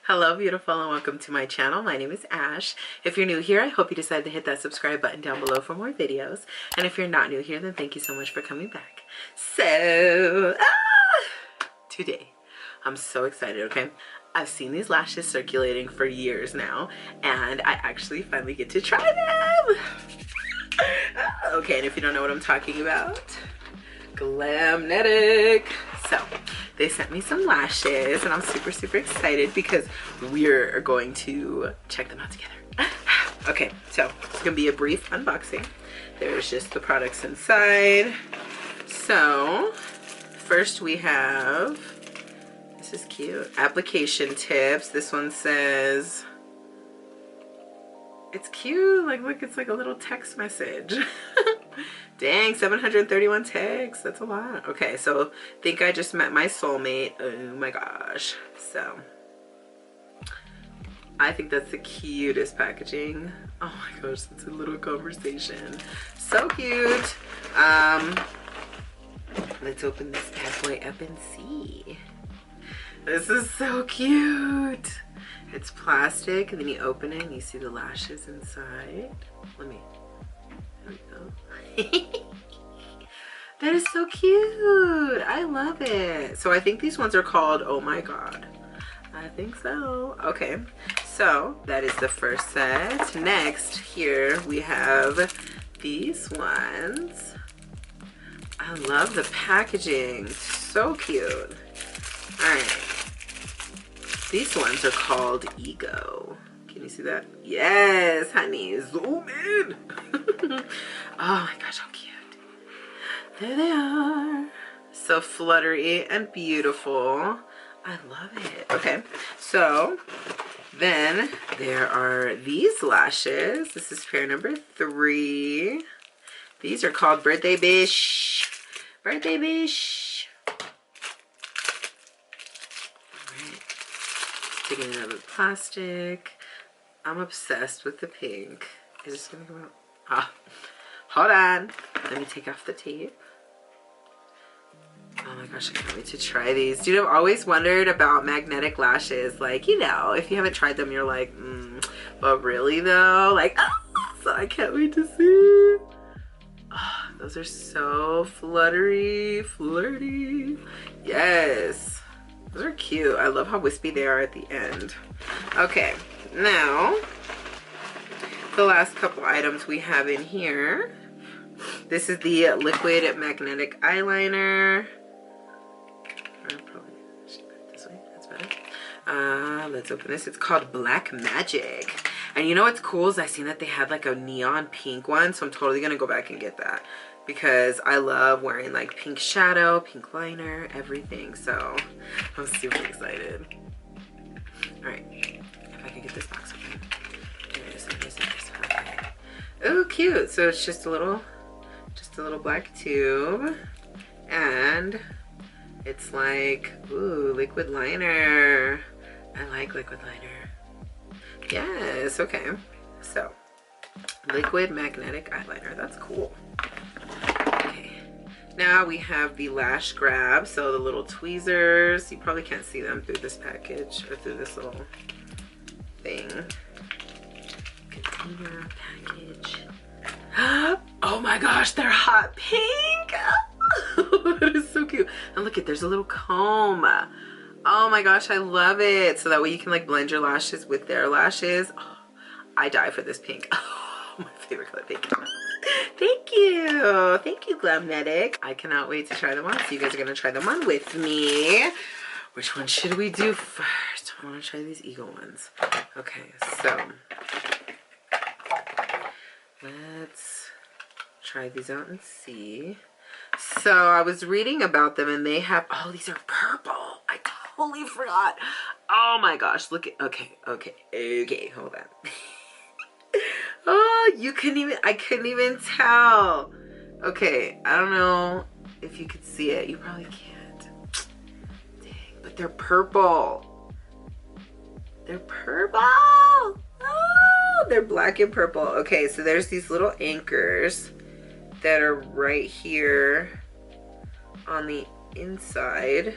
Hello beautiful and welcome to my channel. My name is Ash. If you're new here, I hope you decide to hit that subscribe button down below for more videos. And if you're not new here, then thank you so much for coming back. So, today, I'm so excited, okay? I've seen these lashes circulating for years now, and I actually finally get to try them. Okay, and if you don't know what I'm talking about, GLAMNETIC. So, they sent me some lashes and I'm super excited because we're going to check them out together. Okay, so it's gonna be a brief unboxing. There's just the products inside. So first we have, this is cute, application tips. This one says, it's cute, like look, it's like a little text message. Dang, 731 texts, that's a lot. Okay, so think I just met my soulmate. Oh my gosh. So I think that's the cutest packaging. Oh my gosh, it's a little conversation. So cute. Let's open this bad boy up and see. This is so cute. It's plastic and then you open it and you see the lashes inside. There we go. That is so cute. I love it. So I think these ones are called Oh My God. I think so. Okay, so that is the first set. Next, here we have these ones. I love the packaging. So cute. Alright. These ones are called Ego. Can you see that? Yes, honey. Zoom in. Oh my gosh, how cute. There they are. So fluttery and beautiful. I love it. Okay, so then there are these lashes. This is pair number 3. These are called Birthday Bish. Birthday Bish. Alright. Taking it out of the plastic. I'm obsessed with the pink. Is this gonna come out? Ah, hold on. Let me take off the tape. Oh my gosh, I can't wait to try these. Dude, I've always wondered about magnetic lashes. Like, you know, if you haven't tried them, you're like, but really though? Like, oh, so I can't wait to see. Oh, those are so fluttery, flirty. Yes, those are cute. I love how wispy they are at the end. Okay, now, the last couple items we have in here. This is the liquid magnetic eyeliner. This way, that's better. Let's open this. It's called Black Magic. And you know what's cool is I seen that they had like a neon pink one, so I'm totally gonna go back and get that because I love wearing like pink shadow, pink liner, everything. So I'm super excited. All right, if I can get this box open. There it is. Okay. Oh, cute. So it's just a little black tube, and it's like, ooh, liquid liner. I like liquid liner. Yes, okay. So, liquid magnetic eyeliner. That's cool. Okay. Now we have the lash grab. So the little tweezers. You probably can't see them through this package or through this little thing. Container package. Oh my gosh, they're hot pink. That is so cute. And look, there's a little comb. Oh my gosh, I love it. So that way you can like blend your lashes with their lashes. Oh, I die for this pink. Oh, my favorite color, pink. Thank you. Thank you, GLAMNETIC. I cannot wait to try them on. So you guys are going to try them on with me. Which one should we do first? I want to try these Ego ones. Okay, so let's try these out and see. So I was reading about them and they have, oh, these are purple. I totally forgot. Oh my gosh, look at, okay, hold on. Oh, I couldn't even tell. Okay, I don't know if you could see it. You probably can't. Dang, but they're purple. They're purple. Oh, they're black and purple. Okay, so there's these little anchors that are right here on the inside.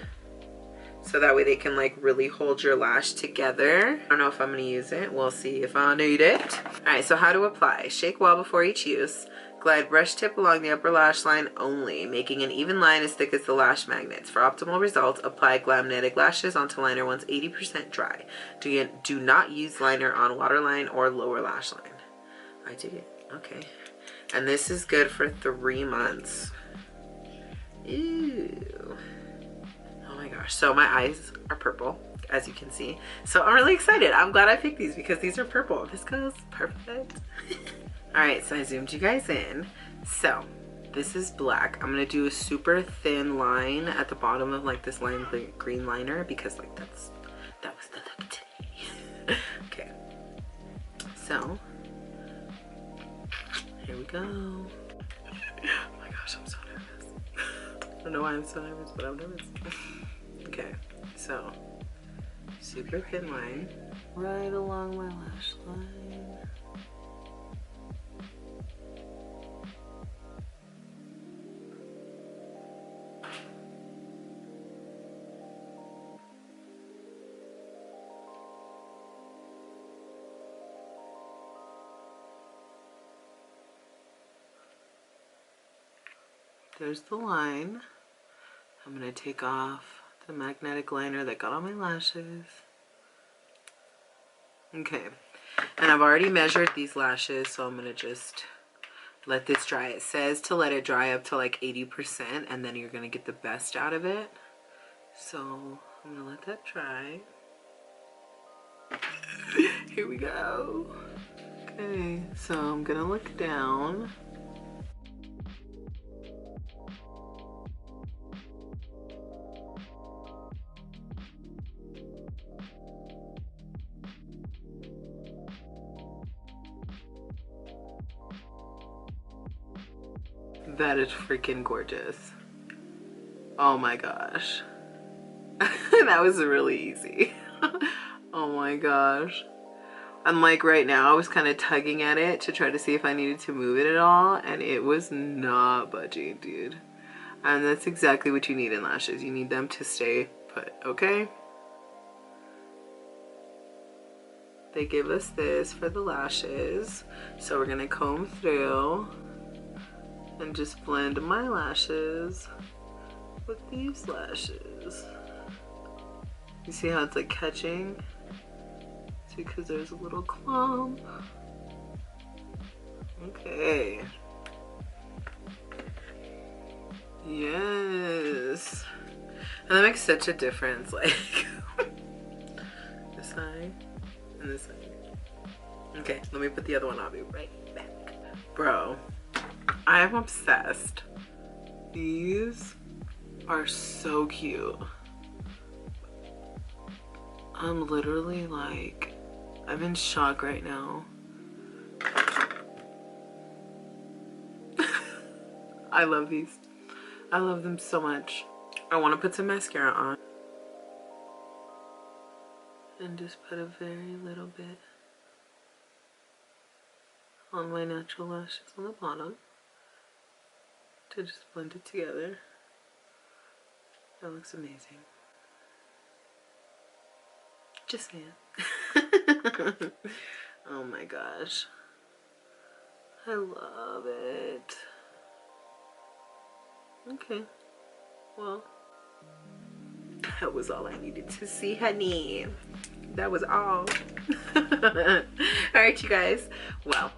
so that way they can like really hold your lash together. I don't know if I'm gonna use it. We'll see if I need it. All right, so how to apply. Shake well before each use. Glide brush tip along the upper lash line only, making an even line as thick as the lash magnets. For optimal results, apply GLAMNETIC lashes onto liner once 80% dry. Do not use liner on waterline or lower lash line. I dig it. Okay. And this is good for 3 months. Ew. Oh my gosh. So my eyes are purple, as you can see. So I'm really excited. I'm glad I picked these because these are purple. This goes perfect. All right, so I zoomed you guys in. So this is black. I'm gonna do a super thin line at the bottom of like this lime green liner because like that was the look today. Okay, so here we go. Oh my gosh, I'm so nervous. I don't know why I'm so nervous, but I'm nervous. Okay, so super thin line right along my lash line. There's the line. I'm gonna take off the magnetic liner that got on my lashes. Okay, and I've already measured these lashes, so I'm gonna just let this dry. It says to let it dry up to like 80% and then you're gonna get the best out of it. So I'm gonna let that dry. Here we go. Okay, so I'm gonna look down. That is freaking gorgeous. Oh my gosh. That was really easy. Oh my gosh. And like right now I was kind of tugging at it to try to see if I needed to move it at all, and it was not budging, dude. And that's exactly what you need in lashes. You need them to stay put, okay? They give us this for the lashes. So we're gonna comb through and just blend my lashes with these lashes. You see how it's like catching? It's because there's a little clump. Okay. Yes. And that makes such a difference, like this side and this side. Okay, let me put the other one on. I'll be right back. Bro, I am obsessed. These are so cute. I'm literally like, I'm in shock right now. I love these. I love them so much. I want to put some mascara on. And just put a very little bit on my natural lashes on the bottom to just blend it together. That looks amazing. Just saying. Oh my gosh. I love it. Okay. Well, that was all I needed to see, honey. That was all. Alright, you guys. Well,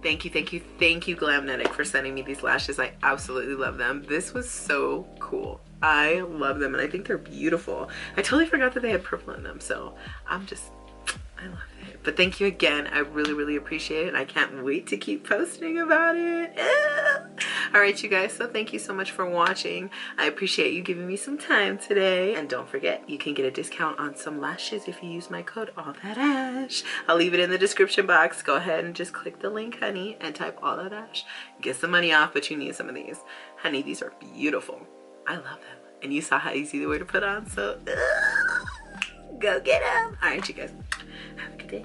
thank you, GLAMNETIC, for sending me these lashes. I absolutely love them. This was so cool. I love them and I think they're beautiful. I totally forgot that they had purple in them, so I love it. But thank you again. I really appreciate it, and I can't wait to keep posting about it. All right, you guys, so thank you so much for watching. I appreciate you giving me some time today. And don't forget, you can get a discount on some lashes if you use my code AllThatAsh. I'll leave it in the description box. Go ahead and just click the link, honey, and type AllThatAsh. Get some money off, but you need some of these. Honey, these are beautiful. I love them. And you saw how easy they were to put on, so go get them. All right, you guys, have a good day.